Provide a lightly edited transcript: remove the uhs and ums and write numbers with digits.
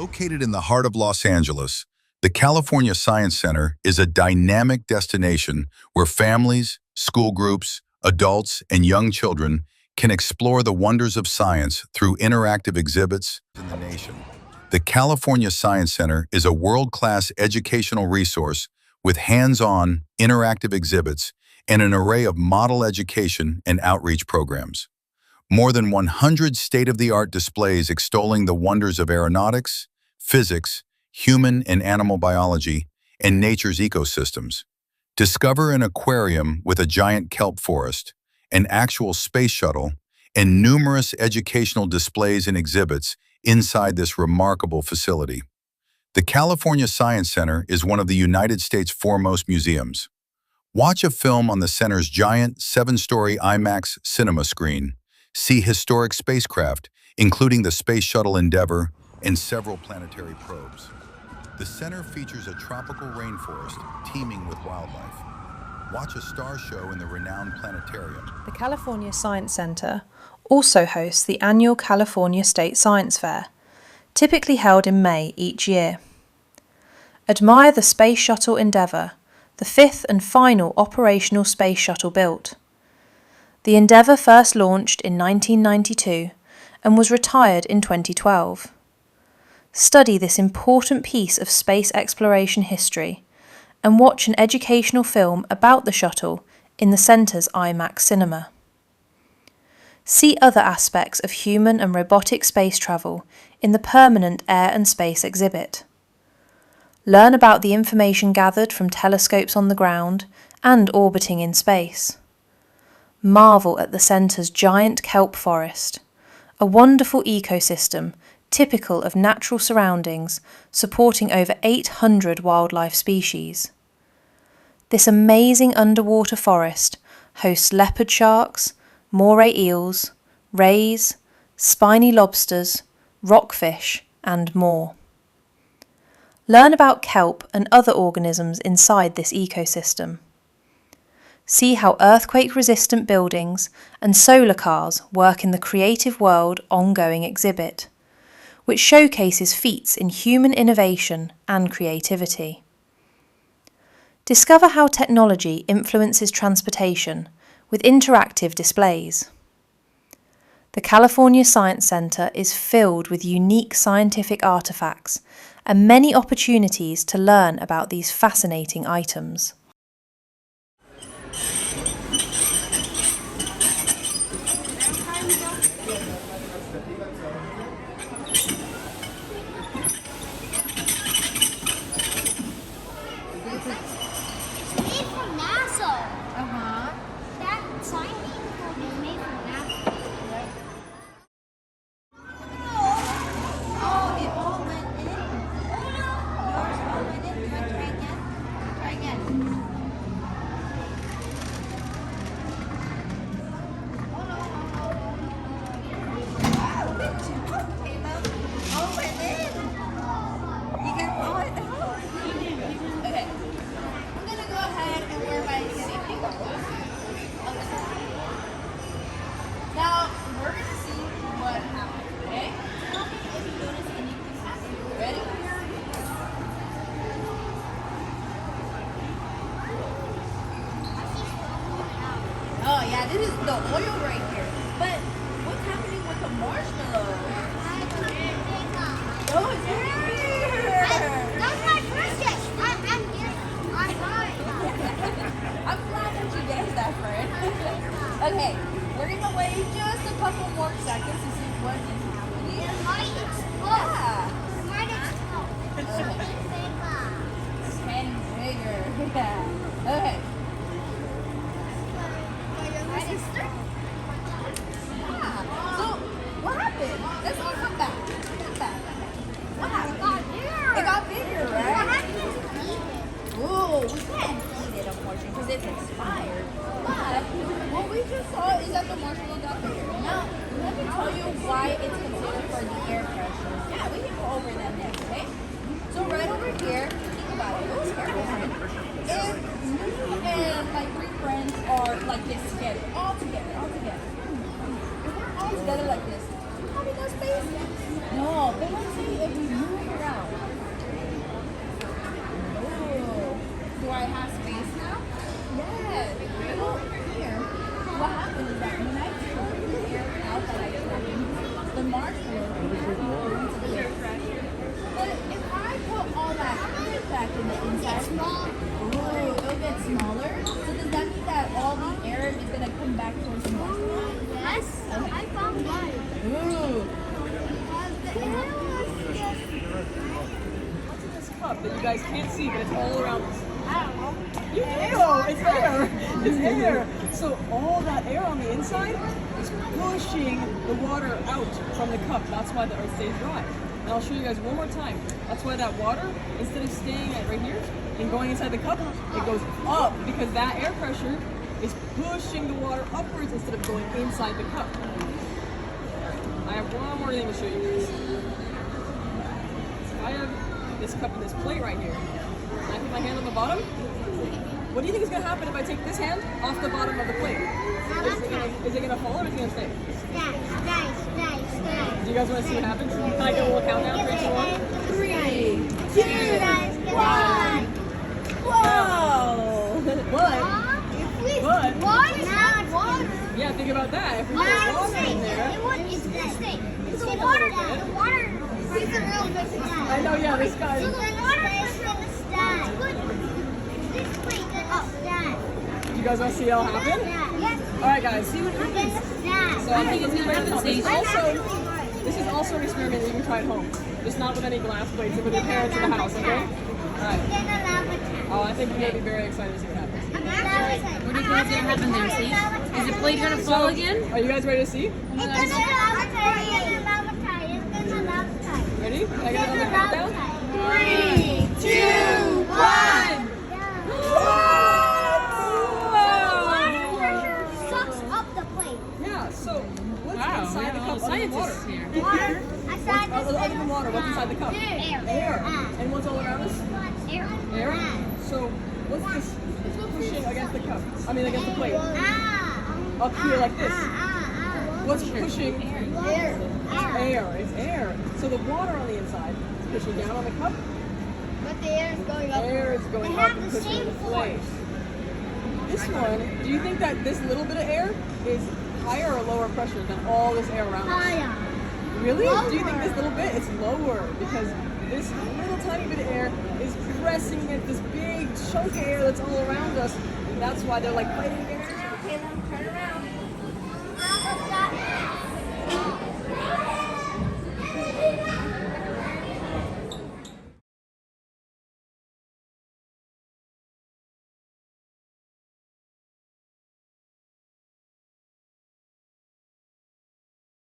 Located in the heart of Los Angeles, the California Science Center is a dynamic destination where families, school groups, adults, and young children can explore the wonders of science through interactive exhibits in the nation. The California Science Center is a world-class educational resource with hands-on, interactive exhibits and an array of model education and outreach programs. More than 100 state-of-the-art displays extolling the wonders of aeronautics, physics, human and animal biology, and nature's ecosystems. Discover an aquarium with a giant kelp forest, an actual space shuttle, and numerous educational displays and exhibits inside this remarkable facility. The California Science Center is one of the United States' foremost museums. Watch a film on the center's giant 7-story IMAX cinema screen. See historic spacecraft, including the Space Shuttle Endeavour and several planetary probes. The center features a tropical rainforest teeming with wildlife. Watch a star show in the renowned planetarium. The California Science Center also hosts the annual California State Science Fair, typically held in May each year. Admire the Space Shuttle Endeavour, the fifth and final operational space shuttle built. The Endeavour first launched in 1992 and was retired in 2012. Study this important piece of space exploration history and watch an educational film about the shuttle in the centre's IMAX cinema. See other aspects of human and robotic space travel in the permanent Air and Space exhibit. Learn about the information gathered from telescopes on the ground and orbiting in space. Marvel at the centre's giant kelp forest, a wonderful ecosystem typical of natural surroundings supporting over 800 wildlife species. This amazing underwater forest hosts leopard sharks, moray eels, rays, spiny lobsters, rockfish, and more. Learn about kelp and other organisms inside this ecosystem. See how earthquake-resistant buildings and solar cars work in the Creative World ongoing exhibit, which showcases feats in human innovation and creativity. Discover how technology influences transportation with interactive displays. The California Science Center is filled with unique scientific artifacts and many opportunities to learn about these fascinating items. This is the oil right here. But what's happening with the marshmallow? Oh, it's here. That's my princess. I'm here. I'm glad that you guessed that, friend. Okay, we're gonna wait just a couple more seconds to see what is happening. It's getting bigger. Yeah. Okay. So, what happened? Let's all come back. What happened? It got bigger, right? Ooh, we can't eat it, unfortunately, because it's expired. But what we just saw is that the marshmallow got bigger. Now, let me tell you why it's considered for the air freshener. Yeah, we can go over that next, okay? So right over here, think about it. Who's air freshener? If me and my 3 friends are like this together, all together. If we're all together like this, do we have enough space? No, but let's say if we move cup that you guys can't see, but it's all around us? I don't know. You do! It's air! It's air! So all that air on the inside is pushing the water out from the cup. That's why the earth stays dry. And I'll show you guys one more time. That's why that water, instead of staying at right here and going inside the cup, it goes up because that air pressure is pushing the water upwards instead of going inside the cup. I have one more thing to show you guys. I have this cup and this plate right here. And I put my hand on the bottom. What do you think is going to happen if I take this hand off the bottom of the plate? Is it going to fall or is it going to stay? Do you guys want to see what happens? Can I get a little countdown? 3, 2, 1. 3, 2, 1. Whoa! But Water is not water. yeah, think about that. If we put water in there, It's gonna stay. The water is a real big thing. I know. Yeah, this guy. So the water is gonna stay. This plate gonna stay. Do you guys want to see how it happens? Yes. All right, guys. It's gonna stay. So I think it's gonna happen. This is also an experiment that you can try at home. Just not with any glass plates, but with your parents in the house, okay? Alright. Oh, I think you're gonna be very excited to see what happens. What do you think is gonna happen there, Steve? Is the plate gonna fall again? Are you guys ready to see? It's Ready? Can I get another countdown? 3, 2, 1. Water pressure sucks up the plate. Yeah, so what's Wow, inside we the have all cup other than water? scientists here. Water. Other than water, what's inside the cup? Air. And what's all around us? Air. So what's this pushing against the cup? I mean against the plate. Up here like this. What's pushing? Air. It's air. So the water on the inside is pushing down on the cup. But the air is going up. Air is going They up have and the pushing same the plate. This one, do you think that this little bit of air is higher or lower pressure than all this air around us? Higher. Really? Do you think this little bit is lower because this little tiny bit of air is pressing against this big chunk of air that's all around us, and that's why they're like fighting against each other. Okay, then turn around.